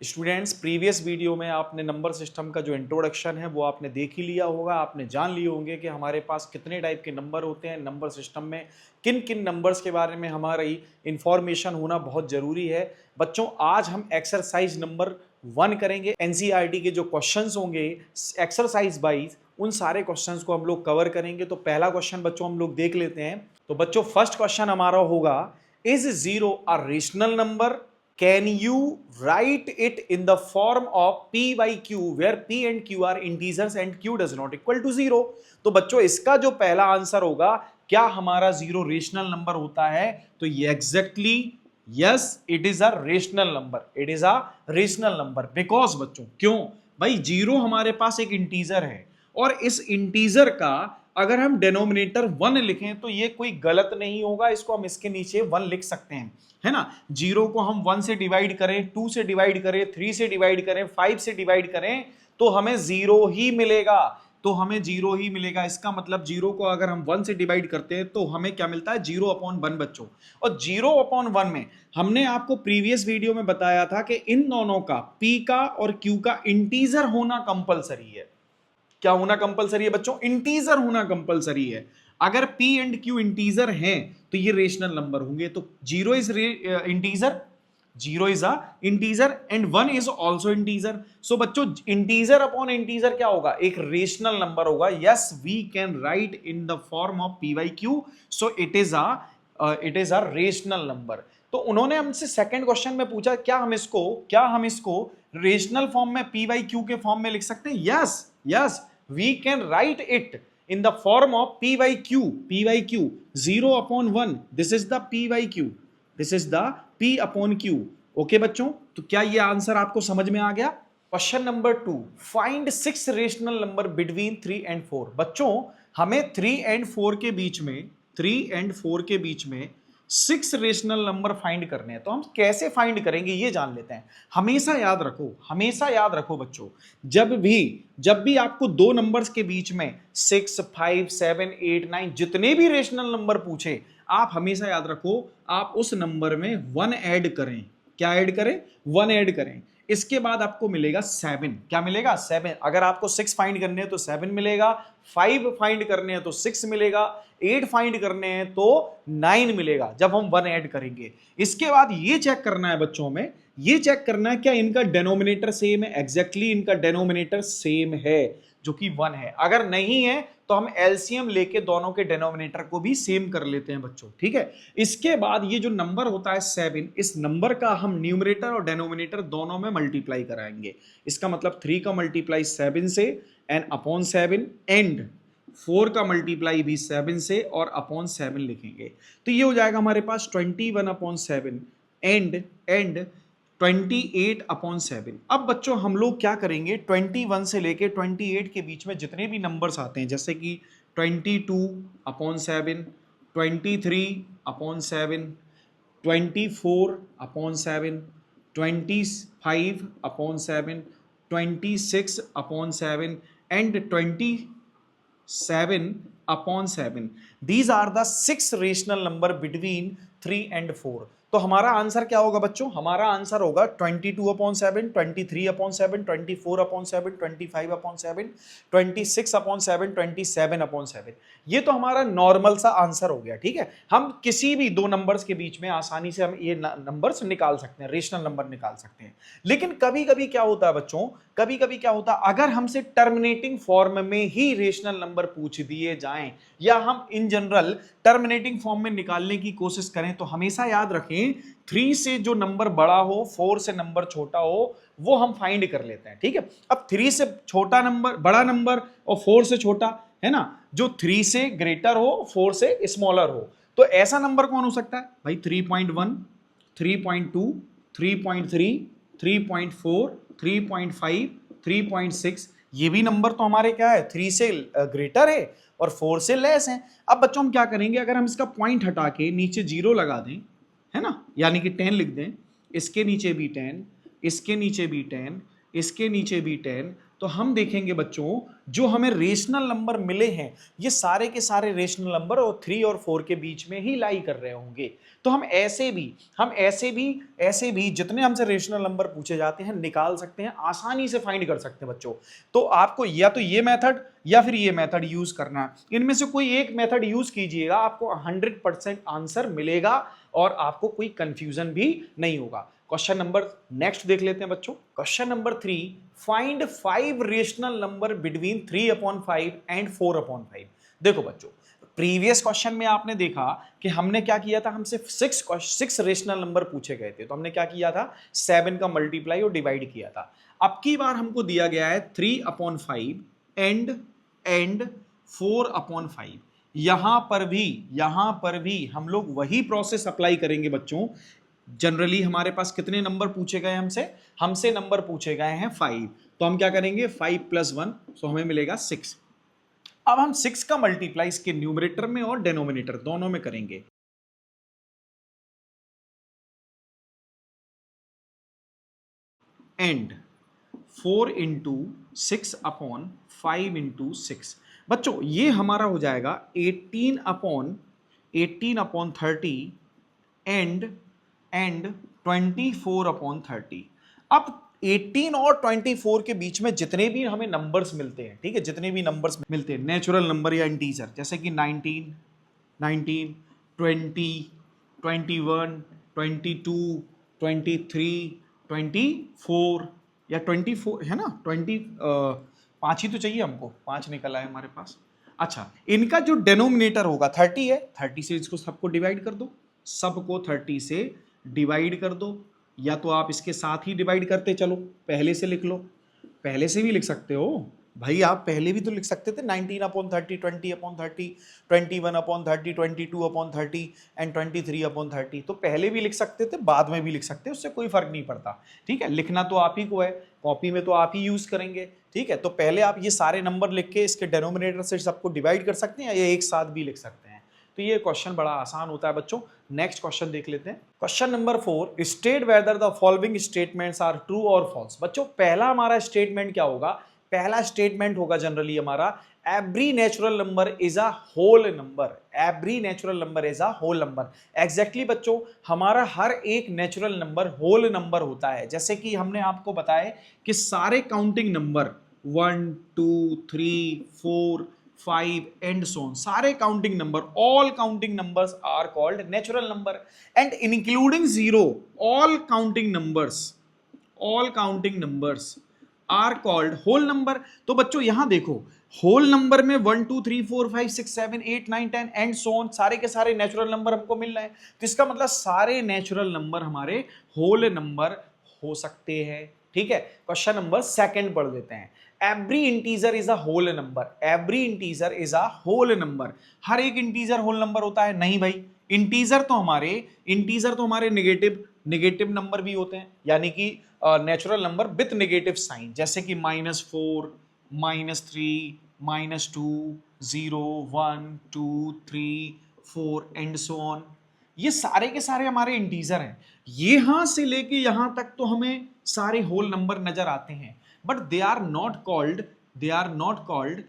Students, previous video में आपने number system का जो इंट्रोडक्शन है वो आपने देख ही लिया होगा। आपने जान लिए होंगे कि हमारे पास कितने टाइप के नंबर होते हैं, नंबर सिस्टम में किन किन नंबर्स के बारे में हमारी इंफॉर्मेशन होना बहुत ज़रूरी है। बच्चों, आज हम एक्सरसाइज नंबर 1 करेंगे। एनसीईआरटी के जो क्वेश्चंस होंगे एक्सरसाइज वाइज, उन सारे क्वेश्चंस को हम लोग कवर करेंगे। तो पहला क्वेश्चन बच्चों हम लोग देख लेते हैं। तो बच्चों, फर्स्ट क्वेश्चन हमारा होगा, is zero a rational number? Can you write it in the form of p by q where p and q are integers and q does not equal to 0? तो बच्चों, इसका जो पहला आंसर होगा, क्या हमारा जीरो रेशनल नंबर होता है? तो ये exactly yes, it is a rational number. It is a rational number because बच्चों, क्यों भाई, जीरो हमारे पास एक इंटीजर है और इस इंटीजर का अगर हम डेनोमिनेटर 1 लिखें तो ये कोई गलत नहीं होगा। इसको हम इसके नीचे 1 लिख सकते हैं, है ना। जीरो को हम 1 से डिवाइड करें, 2 से डिवाइड करें, 3 से डिवाइड करें, 5 से डिवाइड करें तो हमें जीरो ही मिलेगा। तो हमें जीरो ही मिलेगा। इसका मतलब जीरो को अगर हम 1 से डिवाइड करते हैं तो हमें क्या मिलता है? 0/1 बच्चों। और 0/1 में हमने आपको प्रीवियस वीडियो में बताया था कि इन दोनों का, p का और q का इंटीजर होना कंपलसरी है। क्या होना कंपलसरी है बच्चों? इंटीजर होना कंपलसरी है। अगर p एंड q इंटीजर हैं तो ये रेशनल नंबर होंगे। तो zero is integer, zero is a integer and 1 is also integer. So बच्चों, इंटीजर अपॉन इंटीजर क्या होगा? एक रेशनल नंबर होगा। Yes, we can write in the form of p by q, so it is a rational number. तो उन्होंने हमसे second question में पूछा, क्या हम इसको रेशनल फॉर्म में p by q के फॉर्म में लिख सकते हैं? Yes yes, we can write it in the form of p by q, 0/1, this is the p by q, this is the p upon q। Okay बच्चों, तो क्या ये आंसर आपको समझ में आ गया? Question number 2, find 6 rational number between 3 and 4। बच्चों, हमें 3 एंड 4 के बीच में 6 रेशनल नंबर फाइंड करने हैं। तो हम कैसे फाइंड करेंगे ये जान लेते हैं। हमेशा याद रखो बच्चों, जब भी आपको दो नंबर्स के बीच में 6, 5, 7, 8, 9 जितने भी रेशनल नंबर पूछे, आप हमेशा याद रखो, आप उस नंबर में 1 ऐड करें। क्या ऐड करें? 1 ऐड करें। इसके बाद आपको मिलेगा 7। क्या मिलेगा? 7। अगर आपको 6 फाइंड करने हैं तो 7 मिलेगा, 5 फाइंड करने हैं तो 6 मिलेगा, 8 फाइंड करने हैं तो 9 मिलेगा जब हम 1 ऐड करेंगे। इसके बाद ये चेक करना है बच्चों में, ये चेक करना है क्या इनका डेनोमिनेटर सेम है। एग्जैक्टली इनका डेनोमिनेटर सेम है, जो कि 1 है। अगर नहीं है तो हम एलसीएम लेके दोनों के डेनोमिनेटर को भी सेम कर लेते हैं बच्चों, ठीक है। इसके बाद ये जो नंबर होता है 7, इस नंबर का हम न्यूमरेटर और डेनोमिनेटर दोनों में मल्टीप्लाई कराएंगे। इसका मतलब 3 का मल्टीप्लाई 7 से एंड अपॉन 7, एंड 4 का मल्टीप्लाई भी 7 से और अपॉन 7 लिखेंगे। तो ये हो जाएगा हमारे पास 21/7 एंड 28/7। अब बच्चों, हम लोग क्या करेंगे, 21 से लेके 28 के बीच में जितने भी नंबर्स आते हैं, जैसे कि 22/7, 23/7, 24/7, 25/7, 26/7 and 27/7, these are the 6 rational number between 3 and 4। तो हमारा आंसर क्या होगा बच्चों? हमारा आंसर होगा 22/7, 23/7, 24/7, 25/7, 26/7, 27/7। ये तो हमारा नॉर्मल सा आंसर हो गया, ठीक है। हम किसी भी दो नंबर्स के बीच में आसानी से हम ये नंबर्स निकाल सकते हैं, रेशनल नंबर निकाल सकते हैं। लेकिन कभी कभी क्या होता है बच्चों, कभी कभी क्या होता है, अगर हमसे टर्मिनेटिंग फॉर्म में ही रेशनल नंबर पूछ दिए जाएं या हम इन जनरल टर्मिनेटिंग फॉर्म में निकालने की कोशिश करें, तो हमेशा याद रखें 3 से जो नंबर बड़ा हो, 4 से नंबर छोटा हो, वो हम फाइंड कर लेते हैं, ठीक है। अब 3 से छोटा नंबर, बड़ा नंबर, और 4 से छोटा, है ना, जो 3 से ग्रेटर हो, 4 से स्मॉलर हो, तो ऐसा नंबर कौन हो सकता है भाई? 3.1, 3.2, 3.3, 3.4, 3.5, 3.6, ये भी नंबर तो हमारे क्या है, 3 से ग्रेटर है और 4 से लेस है। अब बच्चों, हम क्या करेंगे, अगर हम इसका पॉइंट हटा के नीचे 0 लगा दें, है ना, यानी कि 10 लिख दें, इसके नीचे भी 10, इसके नीचे भी 10, इसके नीचे भी 10, तो हम देखेंगे बच्चों जो हमें रेशनल नंबर मिले हैं ये सारे के सारे रेशनल नंबर और 3 और 4 के बीच में ही लाई कर रहे होंगे। तो हम ऐसे भी जितने हमसे रेशनल नंबर पूछे जाते हैं निकाल सकते हैं, आसानी से फाइंड कर सकते हैं बच्चों। तो आपको या तो ये मेथड या फिर ये मेथड यूज करना है, इनमें से कोई एक मेथड यूज कीजिएगा, आपको 100% आंसर मिलेगा और आपको कोई कंफ्यूजन भी नहीं होगा। क्वेश्चन नंबर नेक्स्ट देख लेते हैं बच्चों। Question number 3, find 5 rational number between 3/5 and 4/5। देखो बच्चों प्रीवियस क्वेश्चन में आपने देखा कि हमने क्या किया था, हमसे 6 रेशनल नंबर पूछे गए थे, तो हमने क्या किया था 7 का मल्टीप्लाई और डिवाइड किया था। अब की बार हमको दिया गया है 3/5 एंड 4/5। यहां पर भी हम लोग वही प्रोसेस अप्लाई करेंगे बच्चों। जनरली हमारे पास कितने नंबर पूछे गए हमसे नंबर पूछे गए हैं 5, तो हम क्या करेंगे 5 + 1, तो हमें मिलेगा 6। अब हम 6 का मल्टीप्लाई इसके न्यूमरेटर में और डिनोमिनेटर दोनों में करेंगे। एंड 4 × 6/5 × 6। बच्चों ये हमारा हो जाएगा 18/30 एंड 24/30। अब 18 और 24 के बीच में जितने भी हमें नंबर्स मिलते हैं, ठीक है, जितने भी नंबर्स मिलते हैं नेचुरल नंबर या इंटीजर, जैसे कि 19, 20, 21, 22, 23, 24 या 24 है ना, 5 ही तो चाहिए हमको, 5 निकल आए हमारे पास। अच्छा इनका जो डेनोमिनेटर होगा 30 है, 30 से इसको सबको डिवाइड कर दो, सबको 30 से डिवाइड कर दो, या तो आप इसके साथ ही डिवाइड करते चलो, पहले से लिख लो, पहले से भी लिख सकते हो भाई, आप पहले भी तो लिख सकते थे 19/30, 20/30, 21/30, 22/30 एंड 23/30, तो पहले भी लिख सकते थे, बाद में भी लिख सकते, उससे कोई फर्क नहीं पड़ता, ठीक है। लिखना तो आप ही को है, कॉपी में तो आप ही यूज करेंगे, ठीक है। तो पहले आप ये सारे नंबर लिख के इसके डेनोमिनेटर से सबको डिवाइड कर सकते हैं, या एक साथ भी लिख सकते हैं। तो ये क्वेश्चन बड़ा आसान होता है बच्चों। नेक्स्ट क्वेश्चन देख लेते हैं। Question number 4, state whether the following statements are true और फॉल्स। बच्चों पहला हमारा स्टेटमेंट क्या होगा, पहला स्टेटमेंट होगा जनरली हमारा every natural number is a whole number, every natural number is a whole number. Exactly बच्चों हमारा हर एक नेचुरल नंबर होल नंबर होता है, जैसे कि हमने आपको बताया कि सारे counting number 1 2 3 4 5 and so on, सारे counting number, all counting numbers are called natural number and including zero, all counting numbers are called whole number. तो बच्चों यहां देखो होल नंबर में 1 2 3 4 5 6 7 8 9 10 एंड सो ऑन, सारे के सारे नेचुरल नंबर हमको मिल रहे हैं, तो इसका मतलब सारे नेचुरल नंबर हमारे होल नंबर हो सकते हैं, ठीक है। क्वेश्चन नंबर 2 पढ़ लेते हैं। Every integer is a whole number, every integer is a whole number. हर एक इंटीजर होल नंबर होता है? नहीं भाई, इंटीजर तो हमारे नेगेटिव नंबर भी होते हैं, यानी कि natural number with negative sign, जैसे कि -4, -3, -2, 0, 1 2 3 4 एंड सो ऑन। ये सारे के सारे हमारे इंटीजर हैं, यहां से लेके यहां तक तो हमें सारे होल नंबर नजर आते हैं, but they are not called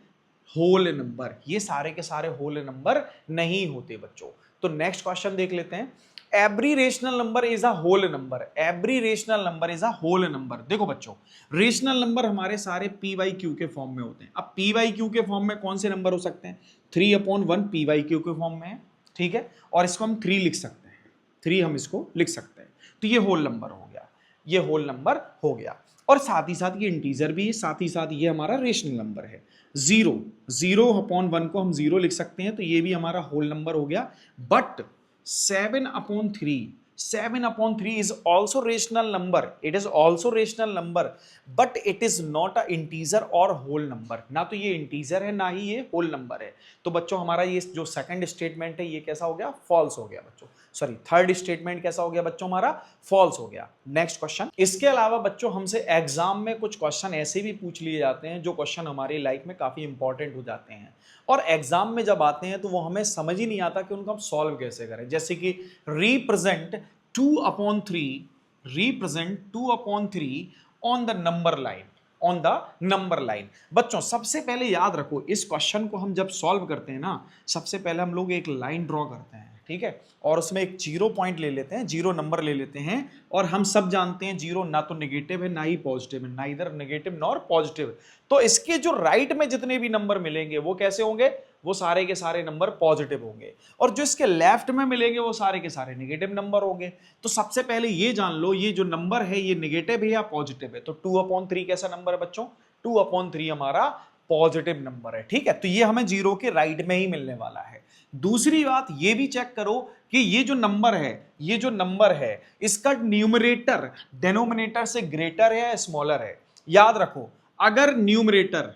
whole number. ये सारे के सारे होल नंबर नहीं होते बच्चों। तो नेक्स्ट क्वेश्चन देख लेते हैं। Every rational number is a whole number, every rational number is a whole number. देखो बच्चों रेशनल नंबर हमारे सारे p/q के फॉर्म में होते हैं। अब p/q के फॉर्म में कौन से नंबर हो सकते हैं? 3/1 p/q के फॉर्म में है, ठीक है, और इसको हम 3 लिख सकते हैं, 3 हम इसको लिख सकते हैं, तो ये होल नंबर हो गया, ये होल नंबर हो गया। और साथ ही साथ ये इंटीजर भी है, साथ ही साथ ये हमारा रेशनल नंबर है। 0/1 को हम 0 लिख सकते हैं, तो ये भी हमारा होल नंबर हो गया। But 7/3 is also rational number, it is also rational number, but it is not a integer or whole number। ना तो ये इंटीजर है ना ही ये होल नंबर है। तो बच्चों हमारा ये जो सेकंड स्टेटमेंट है ये कैसा हो गया? फॉल्स हो गया बच्चों। सॉरी, थर्ड स्टेटमेंट कैसा हो गया बच्चों? हमारा फॉल्स हो गया। Next question. इसके अलावा बच्चों हमसे एग्जाम में कुछ क्वेश्चन ऐसे भी पूछ लिए जाते हैं जो क्वेश्चन हमारी लाइफ में काफी इंपॉर्टेंट हो जाते हैं, और एग्जाम में जब आते हैं तो वो हमें समझ ही नहीं आता कि उनको हम सॉल्व कैसे करें। जैसे कि represent 2/3 on the number line. On the number line. बच्चों सबसे पहले याद रखो, इस क्वेश्चन को हम जब सॉल्व करते हैं ना, सबसे पहले हम लोग एक लाइन ड्रॉ करते हैं, ठीक है, और उसमें एक जीरो पॉइंट ले लेते हैं, जीरो नंबर ले लेते हैं, और हम सब जानते हैं जीरो ना तो नेगेटिव है ना ही पॉजिटिव है, ना इधर नेगेटिव नॉर पॉजिटिव। तो इसके जो राइट में जितने भी नंबर मिलेंगे वो कैसे होंगे, वो सारे के सारे नंबर पॉजिटिव होंगे, और जो इसके लेफ्ट में मिलेंगे वो सारे के सारे नेगेटिव नंबर होंगे। तो सबसे पहले ये जान लो, ये जो नंबर है ये नेगेटिव है या पॉजिटिव है। तो 2/3 कैसा नंबर है बच्चों, 2/3 हमारा पॉजिटिव नंबर है, ठीक है। तो ये हमें जीरो के राइट में ही मिलने वाला है। दूसरी बात ये भी चेक करो कि ये जो नंबर है, ये जो नंबर है, इसका न्यूमरेटर डिनोमिनेटर से ग्रेटर है या स्मॉलर है। याद रखो, अगर numerator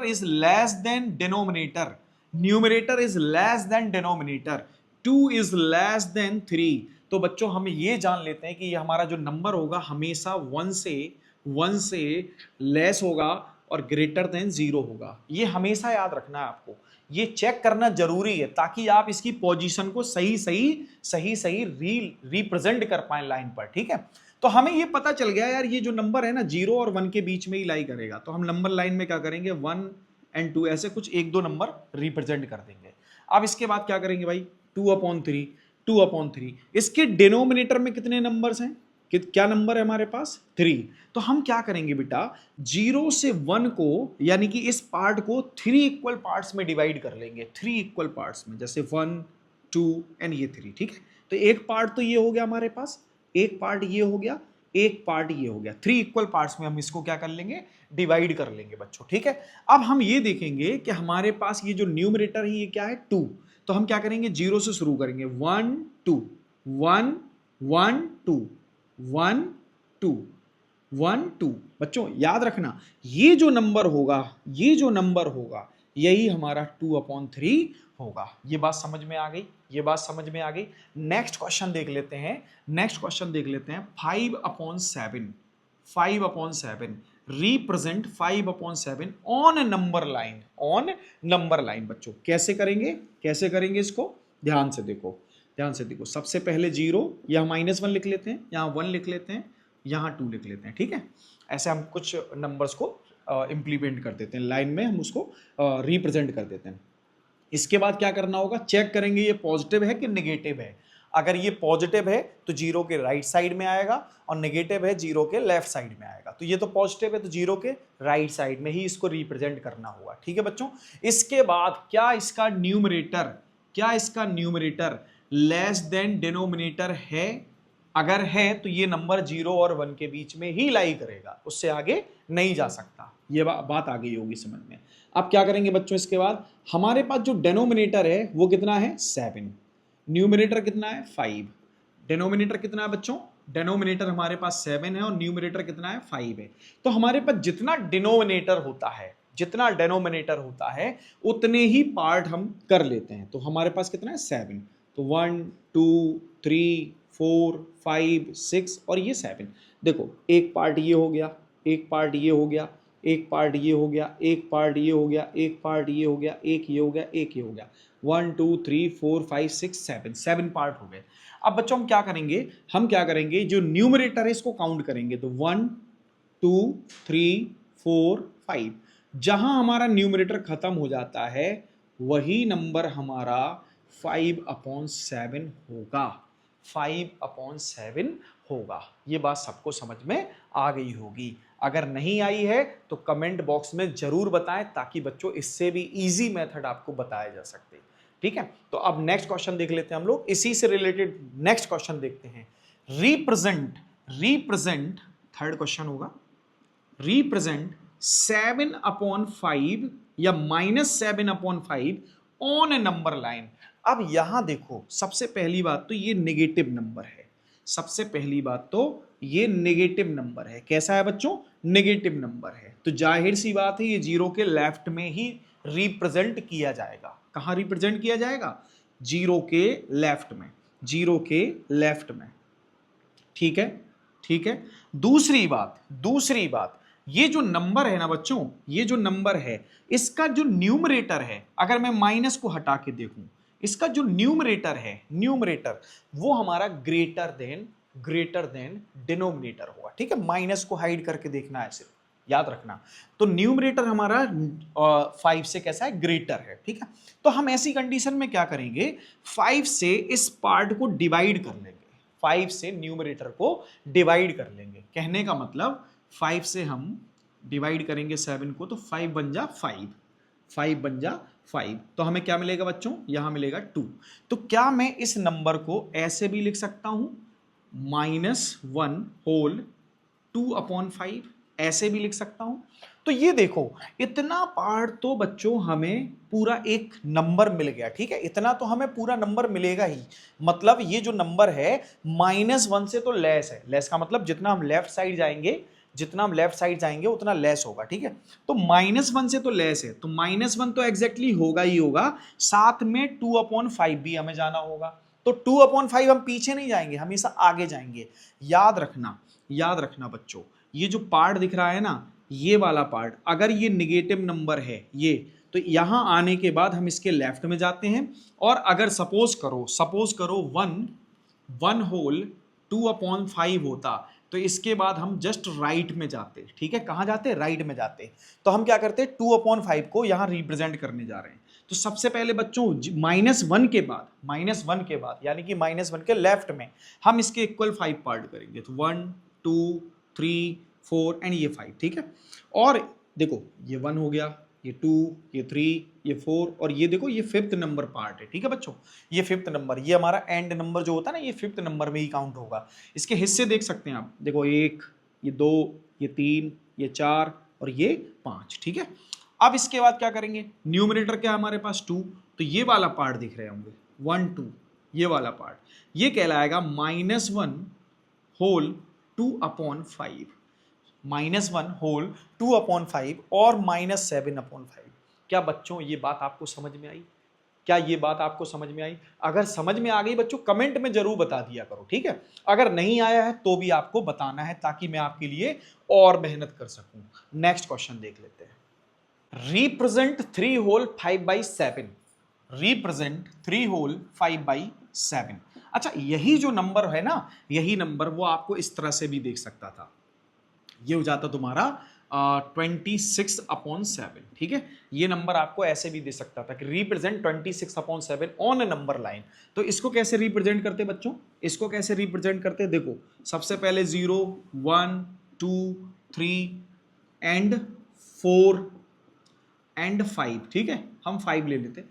is less than denominator, numerator is less than denominator, 2 is less than 3, तो बच्चों हम ये जान लेते हैं कि ये हमारा जो नंबर होगा हमेशा 1 से लेस होगा और ग्रेटर देन 0 होगा। ये हमेशा याद रखना है आपको, ये चेक करना जरूरी है ताकि आप इसकी पोजीशन को सही रिप्रेजेंट कर पाए लाइन पर, ठीक है। तो हमें ये पता चल गया यार, ये जो नंबर है ना 0 और 1 के बीच में ही लाई करेगा, तो हम नंबर लाइन में क्या करेंगे, 1 और 2 ऐसे कुछ 1-2 नंबर रिप्रेजेंट कर देंगे। अब इसके बाद क्या करेंगे भाई, 2/3 इसके डिनोमिनेटर में कितने नंबर्स हैं, क्या नंबर है हमारे पास, 3। तो हम क्या करेंगे बेटा, 0 से 1 को यानी कि इस पार्ट को 3 इक्वल पार्ट्स में डिवाइड कर लेंगे, 3 इक्वल पार्ट्स में, जैसे 1, 2 एंड ये 3, ठीक है। तो एक पार्ट तो ये हो गया हमारे पास, एक पार्ट ये हो गया, एक पार्ट ये हो गया, 3 इक्वल पार्ट्स में हम इसको क्या कर लेंगे, डिवाइड कर लेंगे बच्चों, ठीक है। अब हम ये देखेंगे कि हमारे पास ये जो न्यूमरेटर है ये क्या है, 2। तो हम क्या करेंगे, 0 से शुरू करेंगे, 1 2 1 1 2 1 2 1 2। बच्चों याद रखना, ये जो नंबर होगा यही हमारा 2/3 होगा। ये बात समझ में आ गई, नेक्स्ट क्वेश्चन देख लेते हैं, 5/7 रिप्रेजेंट 5/7 ऑन नंबर लाइन। बच्चों कैसे करेंगे इसको, ध्यान से देखो। सबसे पहले 0, यहाँ -1 लिख लेते हैं, यहाँ 1 लिख लेते हैं, यहाँ 2 लिख लेते हैं, ठीक है। ऐसे हम कुछ नंबर्स को इम्प्लीमेंट कर देते हैं, लाइन में हम उसको रिप्रेजेंट कर देते हैं। इसके बाद क्या करना होगा, चेक करेंगे ये पॉजिटिव है कि नेगेटिव है। अगर ये पॉजिटिव है तो 0 के राइट साइड में आएगा, और नेगेटिव है 0 के लेफ्ट साइड में आएगा। तो ये तो पॉजिटिव है तो 0 के राइट साइड में ही इसको रिप्रेजेंट करना होगा, ठीक है बच्चों। इसके बाद क्या इसका न्यूमरेटर लेस देन डिनोमिनेटर है, अगर है तो ये नंबर 0 और 1 के बीच में ही लाई करेगा, उससे आगे नहीं जा सकता। ये बात आ गई होगी समझ में। अब क्या करेंगे बच्चों, इसके बाद हमारे पास जो डिनोमिनेटर है वो कितना है, 7, न्यूमरेटर कितना है, 5, डिनोमिनेटर कितना है बच्चों, डिनोमिनेटर हमारे पास 7 है और न्यूमरेटर कितना है, 5 है। तो हमारे पास जितना डिनोमिनेटर होता है उतने ही पार्ट हम कर लेते हैं। तो हमारे पास कितना है, 7, तो 1 2 3 4 5 6 और ये 7। देखो एक पार्ट ये हो गया, एक पार्ट ये हो गया, एक पार्ट ये हो गया, एक पार्ट ये हो गया, एक पार्ट ये हो गया, एक ये हो गया, एक ये हो गया, 1 2 3 4 5 6 7 पार्ट हो गए। अब बच्चों हम क्या करेंगे, जो न्यूमरेटर है इसको काउंट करेंगे। तो 1 2 3 4 5, जहां हमारा न्यूमरेटर खत्म हो जाता है वही नंबर हमारा 5/7 होगा, 5/7 होगा। ये बात सबको समझ में आ गई होगी। अगर नहीं आई है तो कमेंट बॉक्स में जरूर बताएं, ताकि बच्चों इससे भी इजी मेथड आपको बताया जा सकते, ठीक है। तो अब नेक्स्ट क्वेश्चन देख लेते हैं हम लोग, इसी से रिलेटेड नेक्स्ट क्वेश्चन देखते हैं। रिप्रेजेंट थर्ड क्वेश्चन होगा, रिप्रेजेंट 7/5 या -7/5 ऑन ए नंबर लाइन। अब यहां देखो, सबसे पहली बात तो ये नेगेटिव नंबर है, कैसा है बच्चों, नेगेटिव नंबर है। तो जाहिर सी बात है ये 0 के लेफ्ट में ही रिप्रेजेंट किया जाएगा। कहां रिप्रेजेंट किया जाएगा, 0 के लेफ्ट में, ठीक है। दूसरी बात, ये जो नंबर है ना बच्चों, ये जो नंबर है इसका जो न्यूमरेटर है, अगर मैं माइनस को हटा के देखूं, इसका जो न्यूमरेटर वो हमारा ग्रेटर देन डिनोमिनेटर होगा, ठीक है। माइनस को हाइड करके देखना है सिर्फ, याद रखना। तो न्यूमरेटर हमारा 5 से कैसा है, ग्रेटर है, ठीक है। तो हम ऐसी कंडीशन में क्या करेंगे, 5 से इस पार्ट को डिवाइड कर लेंगे, 5 से न्यूमरेटर को डिवाइड कर लेंगे। कहने का मतलब 5 से हम डिवाइड करेंगे 7 को, तो 5 बन जा 5, 5 बन जा 5, तो हमें क्या मिलेगा बच्चों, यहां मिलेगा 2। तो क्या मैं इस नंबर को ऐसे भी लिख सकता हूं, -1 होल 2/5, ऐसे भी लिख सकता हूं। तो ये देखो, इतना पार्ट तो बच्चों हमें पूरा एक नंबर मिल गया, ठीक है, इतना तो हमें पूरा नंबर मिलेगा ही। मतलब ये जो नंबर है -1 से तो लेस है, लेस का मतलब जितना हम लेफ्ट साइड जाएंगे उतना लेस होगा, ठीक है। तो -1 से तो लेस है, तो -1 तो एग्जैक्टली होगा ही होगा, साथ में 2/5 भी हमें जाना होगा। तो 2/5 हम पीछे नहीं जाएंगे, हमेशा आगे जाएंगे। याद रखना बच्चों, ये जो पार्ट दिख रहा है ना, ये वाला पार्ट, अगर ये निगेटिव नंबर है ये, तो यहां आने के बाद हम इसके लेफ्ट में जाते हैं। और अगर सपोज करो 1 होल 2/5 होता, तो इसके बाद हम जस्ट राइट में जाते, ठीक है, कहां जाते, राइट में जाते। तो हम क्या करते, 2/5 को यहां रिप्रेजेंट करने जा रहे हैं। तो सबसे पहले बच्चों -1 के बाद यानी कि -1 के लेफ्ट में हम इसके इक्वल 5 पार्ट करेंगे। तो 1 2 3 4 एंड ये 5, ठीक है। और देखो ये 1 हो गया, ये 2, ये 3, ये 4, और ये देखो ये 5th नंबर पार्ट है, ठीक है बच्चों, ये 5th नंबर, ये हमारा एंड नंबर जो होता है ना, ये 5th नंबर में ही काउंट होगा। इसके हिस्से देख सकते हैं आप, देखो 1, ये 2, ये 3, ये 4 और ये 5, ठीक है। अब इसके बाद क्या करेंगे, न्यूमरेटर क्या हमारे पास 2, तो ये वाला पार्ट दिख रहे होंगे 1 2, ये वाला पार्ट, ये कहलाएगा -1 होल 2/5, -1 होल 2/5 और -7/5। क्या बच्चों ये बात आपको समझ में आई, क्या ये बात आपको समझ में आई? अगर समझ में आ गई बच्चों कमेंट में जरूर बता दिया करो, ठीक है। अगर नहीं आया है तो भी आपको बताना है, ताकि मैं आपके लिए और मेहनत कर सकूं। नेक्स्ट क्वेश्चन देख लेते हैं। Represent 3 whole 5/7, represent 3 whole 5/7। अच्छा, यही जो नंबर है ना, यही नंबर वो आपको इस तरह से भी देख सकता था, ये हो जाता तुम्हारा 26/7, ठीक है। ये नंबर आपको ऐसे भी दे सकता था कि represent 26/7 on A number line. तो इसको कैसे रिप्रेजेंट करते बच्चों, इसको कैसे रिप्रेजेंट करते, देखो सबसे पहले 0 1 2 3 एंड 4 एंड 5, ठीक है, हम 5 ले लेते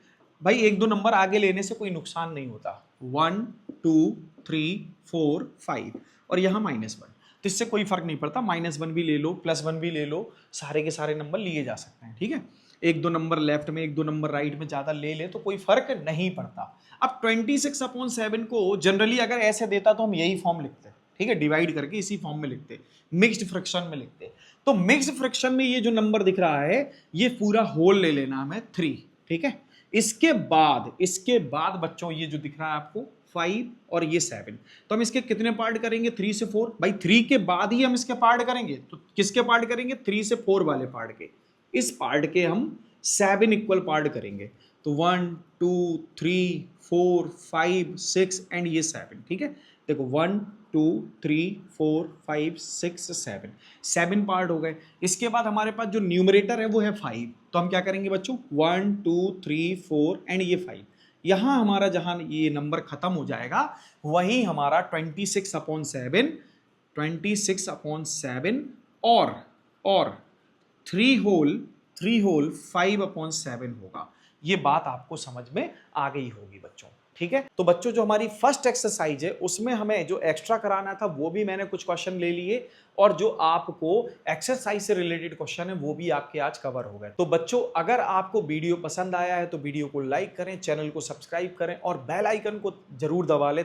भाई, एक दो नंबर आगे लेने से कोई नुकसान नहीं होता। 1 2 3 4 5 और यहां -1, तो इससे कोई फर्क नहीं पड़ता, -1 भी ले लो, +1 भी ले लो, सारे के सारे नंबर लिए जा सकते हैं, ठीक है। एक दो नंबर लेफ्ट में, एक दो नंबर राइट में ज्यादा ले ले तो कोई फर्क नहीं पड़ता। अब 26/7 को जनरली अगर ऐसे देता तो हम यही फॉर्म लिखते, ठीक है, डिवाइड करके इसी फॉर्म में लिखते, मिक्स्ड फ्रैक्शन में लिखते। तो मिक्स्ड फ्रैक्शन में ये जो नंबर दिख रहा है, ये पूरा होल ले लेना हमें 3, ठीक है। इसके बाद बच्चों ये जो दिख रहा है आपको 5 और ये 7, तो हम इसके कितने पार्ट करेंगे, 3 से 4, भाई 3 के बाद ही हम इसके पार्ट करेंगे। तो किसके पार्ट करेंगे, 3 से 4 वाले पार्ट के, इस पार्ट के हम 7 इक्वल पार्ट करेंगे। तो 1 2 3 4 5 6 एंड ये 7, ठीक है। देखो 1 2 3 4 5 6 7, 7 पार्ट हो गए। इसके बाद हमारे पास जो न्यूमरेटर है वो है 5, तो हम क्या करेंगे बच्चों, 1 2 3 4 एंड ये 5। यहां हमारा जहां ये नंबर खत्म हो जाएगा, वहीं हमारा 26/7 और 3 होल 5/7 होगा। ये बात आपको समझ में आ गई होगी बच्चों, ठीक है। तो बच्चों जो हमारी फर्स्ट एक्सरसाइज है उसमें हमें जो एक्स्ट्रा कराना था वो भी मैंने कुछ क्वेश्चन ले लिए, और जो आपको एक्सरसाइज से रिलेटेड क्वेश्चन है वो भी आपके आज कवर हो गए। तो बच्चों अगर आपको वीडियो पसंद आया है तो वीडियो को लाइक करें, चैनल को सब्सक्राइब करें और बेल आइकन को जरूर दबा लें,